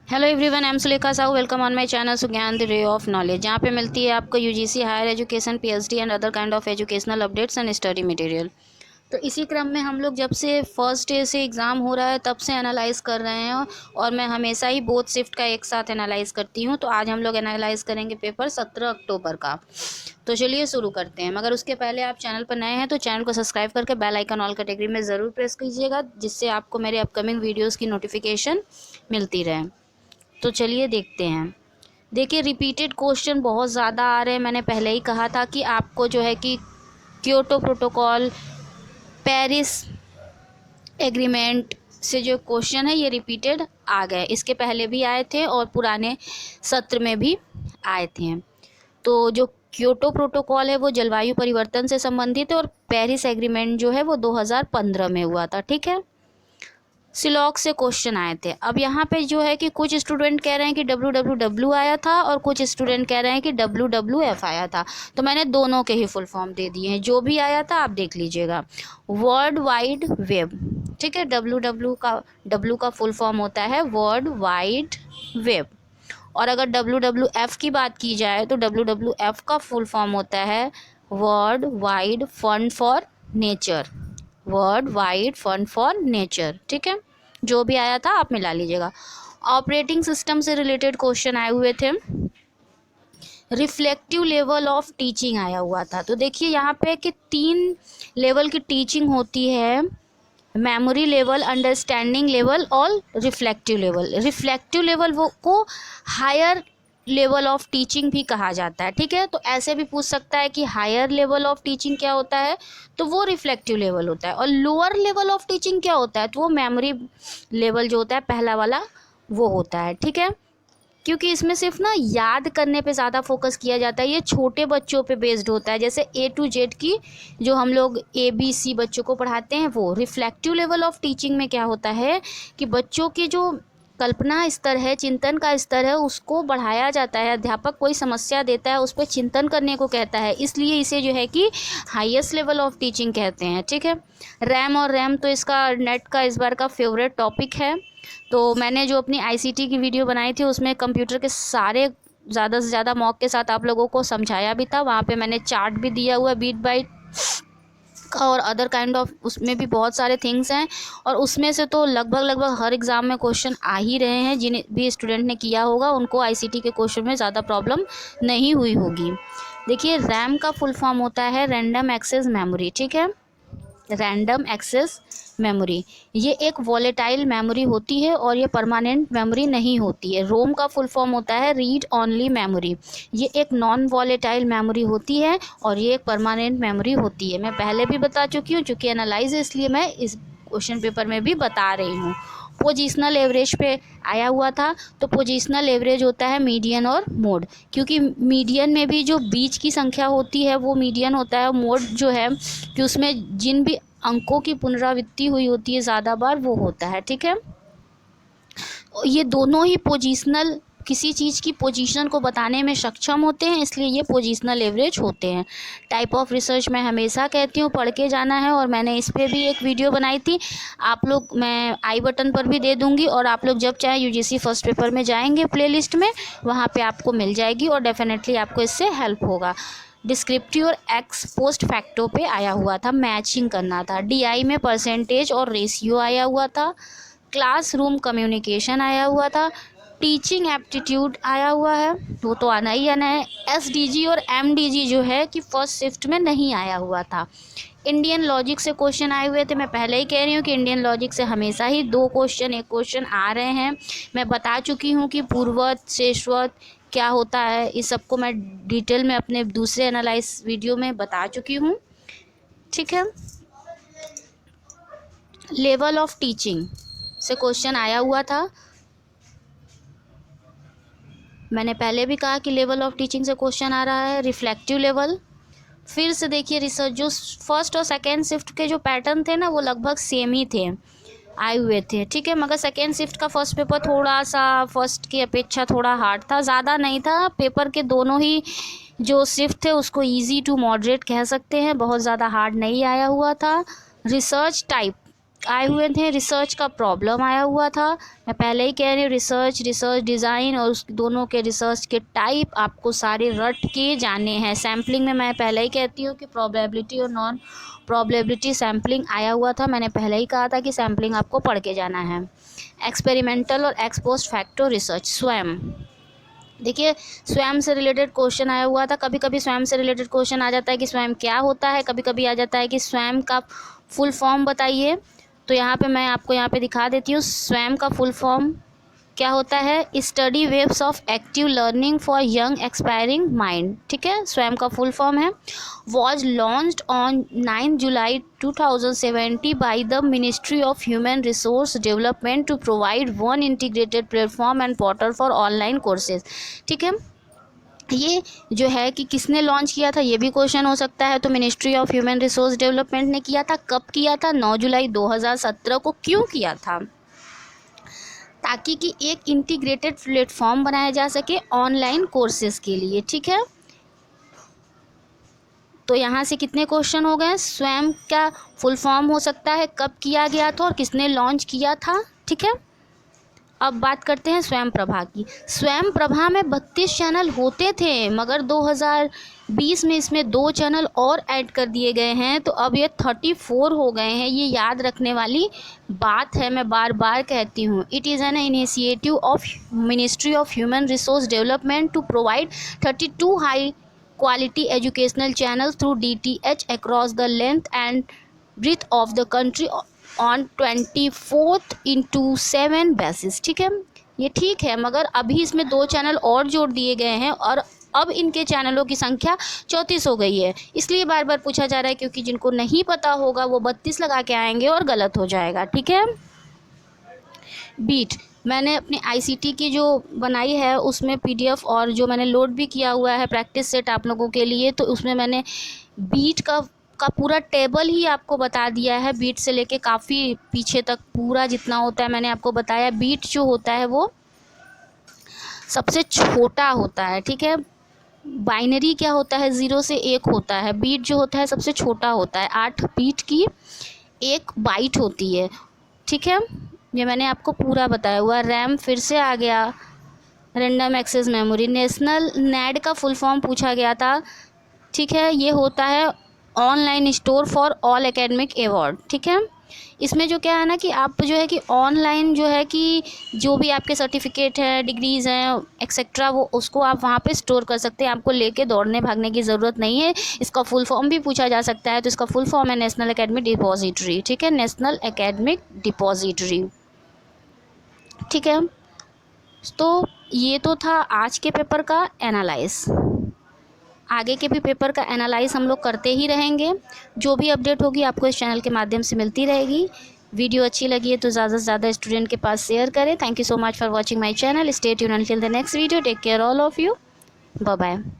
Hello everyone, I am Sulekha Sahu. Welcome on my channel Sugyan the ray of knowledge, जहाँ पे मिलती है आपको UGC higher education, PhD and other kind of educational updates and study material. तो इसी क्रम में हम लोग जब से फर्स्ट डे से एग्ज़ाम हो रहा है तब से एनालाइज़ कर रहे हैं, और मैं हमेशा ही बोथ शिफ्ट का एक साथ एनालाइज़ करती हूँ। तो आज हम लोग एनालाइज़ करेंगे पेपर 17 अक्टूबर का। तो चलिए शुरू करते हैं। मगर उसके पहले आप चैनल पर नए हैं तो चैनल को सब्सक्राइब करके बेल आइकन ऑल कैटेगरी में ज़रूर प्रेस कीजिएगा, जिससे आपको मेरे अपकमिंग वीडियोज़ की नोटिफिकेशन मिलती रहे। तो चलिए देखते हैं। देखिए, रिपीटेड क्वेश्चन बहुत ज़्यादा आ रहे हैं। मैंने पहले ही कहा था कि आपको जो है कि क्योटो प्रोटोकॉल, पेरिस एग्रीमेंट से जो क्वेश्चन है ये रिपीटेड आ गए। इसके पहले भी आए थे और पुराने सत्र में भी आए थे। तो जो क्योटो प्रोटोकॉल है वो जलवायु परिवर्तन से संबंधित है, और पेरिस एग्रीमेंट जो है वो 2015 में हुआ था। ठीक है, सिलॉक से क्वेश्चन आए थे। अब यहाँ पे जो है कि कुछ स्टूडेंट कह रहे हैं कि WWW आया था और कुछ स्टूडेंट कह रहे हैं कि WWF आया था। तो मैंने दोनों के ही फुल फॉर्म दे दिए हैं, जो भी आया था आप देख लीजिएगा। वर्ल्ड वाइड वेब, ठीक है। W का फुल फॉर्म होता है वर्ल्ड वाइड वेब। और अगर WWF की बात की जाए तो WWF का फुल फॉर्म होता है world wide fund for nature. World wide fund for nature, ठीक है। जो भी आया था आप मिला लीजिएगा। ऑपरेटिंग सिस्टम से रिलेटेड क्वेश्चन आए हुए थे। रिफ्लेक्टिव लेवल ऑफ टीचिंग आया हुआ था। तो देखिए यहाँ पे कि 3 लेवल की टीचिंग होती है: मेमोरी लेवल, अंडरस्टैंडिंग लेवल और रिफ्लेक्टिव लेवल। रिफ्लेक्टिव लेवल वो को हायर लेवल ऑफ टीचिंग भी कहा जाता है, ठीक है। तो ऐसे भी पूछ सकता है कि हायर लेवल ऑफ टीचिंग क्या होता है, तो वो रिफ्लेक्टिव लेवल होता है। और लोअर लेवल ऑफ टीचिंग क्या होता है, तो वो मेमोरी लेवल जो होता है पहला वाला वो होता है, ठीक है। क्योंकि इसमें सिर्फ ना याद करने पे ज़्यादा फोकस किया जाता है। ये छोटे बच्चों पे बेस्ड होता है, जैसे A to Z की जो हम लोग ABC बच्चों को पढ़ाते हैं वो। रिफ्लेक्टिव लेवल ऑफ टीचिंग में क्या होता है कि बच्चों की जो कल्पना स्तर है, चिंतन का स्तर है, उसको बढ़ाया जाता है। अध्यापक कोई समस्या देता है उस पर चिंतन करने को कहता है, इसलिए इसे जो है कि हाईएस्ट लेवल ऑफ टीचिंग कहते हैं, ठीक है। रैम और रैम तो इसका नेट का इस बार का फेवरेट टॉपिक है। तो मैंने जो अपनी ICT की वीडियो बनाई थी उसमें कंप्यूटर के सारे ज़्यादा से ज़्यादा मॉक के साथ आप लोगों को समझाया भी था। वहाँ पे मैंने चार्ट भी दिया हुआ है बीट बाइट का, और अदर काइंड ऑफ उसमें भी बहुत सारे थिंग्स हैं। और उसमें से तो लगभग हर एग्ज़ाम में क्वेश्चन आ ही रहे हैं। जिन भी स्टूडेंट ने किया होगा उनको ICT के क्वेश्चन में ज़्यादा प्रॉब्लम नहीं हुई होगी। देखिए, रैम का फुल फॉर्म होता है रैंडम एक्सेस मेमोरी, ठीक है। रैंडम एक्सेस मेमोरी ये एक वॉलेटाइल मेमोरी होती है और ये परमानेंट मेमोरी नहीं होती है। रोम का फुल फॉर्म होता है रीड ओनली मेमोरी। ये एक नॉन वॉलेटाइल मेमोरी होती है और ये एक परमानेंट मेमोरी होती है। मैं पहले भी बता चुकी हूँ, चूँकि एनालाइज है इसलिए मैं इस क्वेश्चन पेपर में भी बता रही हूँ। पोजिशनल एवरेज पे आया हुआ था। तो पोजिशनल एवरेज होता है मीडियन और मोड, क्योंकि मीडियन में भी जो बीच की संख्या होती है वो मीडियन होता है। मोड जो है कि उसमें जिन भी अंकों की पुनरावृत्ति हुई होती है ज़्यादा बार वो होता है, ठीक है। ये दोनों ही पोजिशनल किसी चीज़ की पोजीशन को बताने में सक्षम होते हैं, इसलिए ये पोजीशनल एवरेज होते हैं। टाइप ऑफ रिसर्च मैं हमेशा कहती हूँ पढ़ के जाना है, और मैंने इस पर भी एक वीडियो बनाई थी। आप लोग मैं आई बटन पर भी दे दूँगी, और आप लोग जब चाहे UGC फर्स्ट पेपर में जाएंगे प्लेलिस्ट में, वहाँ पे आपको मिल जाएगी और डेफिनेटली आपको इससे हेल्प होगा। डिस्क्रिप्टिव और एक्स पोस्ट फैक्टो पे आया हुआ था, मैचिंग करना था। DI में परसेंटेज और रेशियो आया हुआ था। क्लासरूम कम्युनिकेशन आया हुआ था। टीचिंग एप्टीट्यूड आया हुआ है, वो तो आना ही आना है। SDG और MDG जो है कि फर्स्ट शिफ्ट में नहीं आया हुआ था। इंडियन लॉजिक से क्वेश्चन आए हुए थे। मैं पहले ही कह रही हूँ कि इंडियन लॉजिक से हमेशा ही 2 क्वेश्चन 1 क्वेश्चन आ रहे हैं। मैं बता चुकी हूँ कि पूर्वत शेषवत क्या होता है, इस सबको मैं डिटेल में अपने दूसरे एनालाइज वीडियो में बता चुकी हूँ, ठीक है। लेवल ऑफ टीचिंग से क्वेश्चन आया हुआ था। मैंने पहले भी कहा कि लेवल ऑफ टीचिंग से क्वेश्चन आ रहा है। रिफ्लेक्टिव लेवल, फिर से देखिए रिसर्च जो फर्स्ट और सेकेंड शिफ्ट के जो पैटर्न थे ना वो लगभग सेम ही थे, आए हुए थे, ठीक है। मगर सेकेंड शिफ्ट का फर्स्ट पेपर थोड़ा सा फर्स्ट की अपेक्षा थोड़ा हार्ड था, ज़्यादा नहीं था। पेपर के दोनों ही जो शिफ्ट थे उसको इजी टू मॉडरेट कह सकते हैं, बहुत ज़्यादा हार्ड नहीं आया हुआ था। रिसर्च टाइप आए हुए थे, रिसर्च का प्रॉब्लम आया हुआ था। मैं पहले ही कह रही हूँ, रिसर्च डिज़ाइन और उस दोनों के रिसर्च के टाइप आपको सारे रट के जाने हैं। सैम्पलिंग में मैं पहले ही कहती हूँ कि प्रोबेबिलिटी और नॉन प्रोबेबिलिटी सैम्पलिंग आया हुआ था। मैंने पहले ही कहा था कि सैम्पलिंग आपको पढ़ के जाना है। एक्सपेरिमेंटल और एक्स पोस्ट फैक्टर रिसर्च, स्वयं देखिए स्वयं से रिलेटेड क्वेश्चन आया हुआ था। कभी कभी स्वयं से रिलेटेड क्वेश्चन आ जाता है कि स्वयं क्या होता है, कभी कभी आ जाता है कि स्वयं का फुल फॉर्म बताइए। तो यहाँ पे मैं आपको यहाँ पे दिखा देती हूँ, स्वयं का फुल फॉर्म क्या होता है, study waves of active learning for young expiring mind. ठीक है, स्वयं का फुल फॉर्म है। Was launched on 9 July 2070 by the ministry of human resource development to provide one integrated platform and portal for online courses. ठीक है, ये जो है कि किसने लॉन्च किया था, ये भी क्वेश्चन हो सकता है। तो ministry of human resource development ने किया था। कब किया था, 9 जुलाई 2017 को। क्यों किया था, ताकि कि एक इंटीग्रेटेड प्लेटफॉर्म बनाया जा सके ऑनलाइन कोर्सेज के लिए। ठीक है, तो यहाँ से कितने क्वेश्चन हो गए, स्वयं का फुल फॉर्म हो सकता है, कब किया गया था और किसने लॉन्च किया था। ठीक है, अब बात करते हैं स्वयं प्रभा की। स्वयं प्रभा में 32 चैनल होते थे, मगर 2020 में इसमें 2 चैनल और ऐड कर दिए गए हैं, तो अब ये 34 हो गए हैं। ये याद रखने वाली बात है, मैं बार बार कहती हूँ। It is an initiative of ministry of human resource development to provide 32 high quality educational channels through DTH across the length and breadth of the country on 24/7 basis। ठीक है, ये ठीक है, मगर अभी इसमें 2 चैनल और जोड़ दिए गए हैं और अब इनके चैनलों की संख्या 34 हो गई है। इसलिए बार बार पूछा जा रहा है, क्योंकि जिनको नहीं पता होगा वो 32 लगा के आएंगे और गलत हो जाएगा। ठीक है, बीट मैंने अपने आईसीटी की जो बनाई है उसमें पीडीएफ और जो मैंने लोड भी किया हुआ है प्रैक्टिस सेट आप लोगों के लिए, तो उसमें मैंने बीट का पूरा टेबल ही आपको बता दिया है। बीट से लेके काफ़ी पीछे तक पूरा जितना होता है मैंने आपको बताया। बीट जो होता है वो सबसे छोटा होता है। ठीक है, बाइनरी क्या होता है, 0 से 1 होता है। बीट जो होता है सबसे छोटा होता है। 8 बीट की 1 बाइट होती है। ठीक है, ये मैंने आपको पूरा बताया हुआ। रैम फिर से आ गया, रैंडम एक्सेस मेमोरी। नेशनल नेड का फुल फॉर्म पूछा गया था। ठीक है, ये होता है online store for all academic award. ठीक है, इसमें जो क्या है ना कि आप जो है कि ऑनलाइन जो है कि जो भी आपके सर्टिफिकेट हैं, डिग्रीज़ हैं एक्सेट्रा, वो उसको आप वहाँ पे स्टोर कर सकते हैं। आपको लेके दौड़ने भागने की ज़रूरत नहीं है। इसका फुल फॉर्म भी पूछा जा सकता है, तो इसका फुल फॉर्म है नेशनल एकेडमिक डिपॉजिटरी। ठीक है, नेशनल एकेडमिक डिपॉजिटरी। ठीक है, तो ये तो था आज के पेपर का एनालाइज। आगे के भी पेपर का एनालाइज हम लोग करते ही रहेंगे। जो भी अपडेट होगी आपको इस चैनल के माध्यम से मिलती रहेगी। वीडियो अच्छी लगी है तो ज़्यादा से ज़्यादा स्टूडेंट के पास शेयर करें। Thank you so much for watching my channel. Stay tuned until the next video. Take care all of you. Bye bye.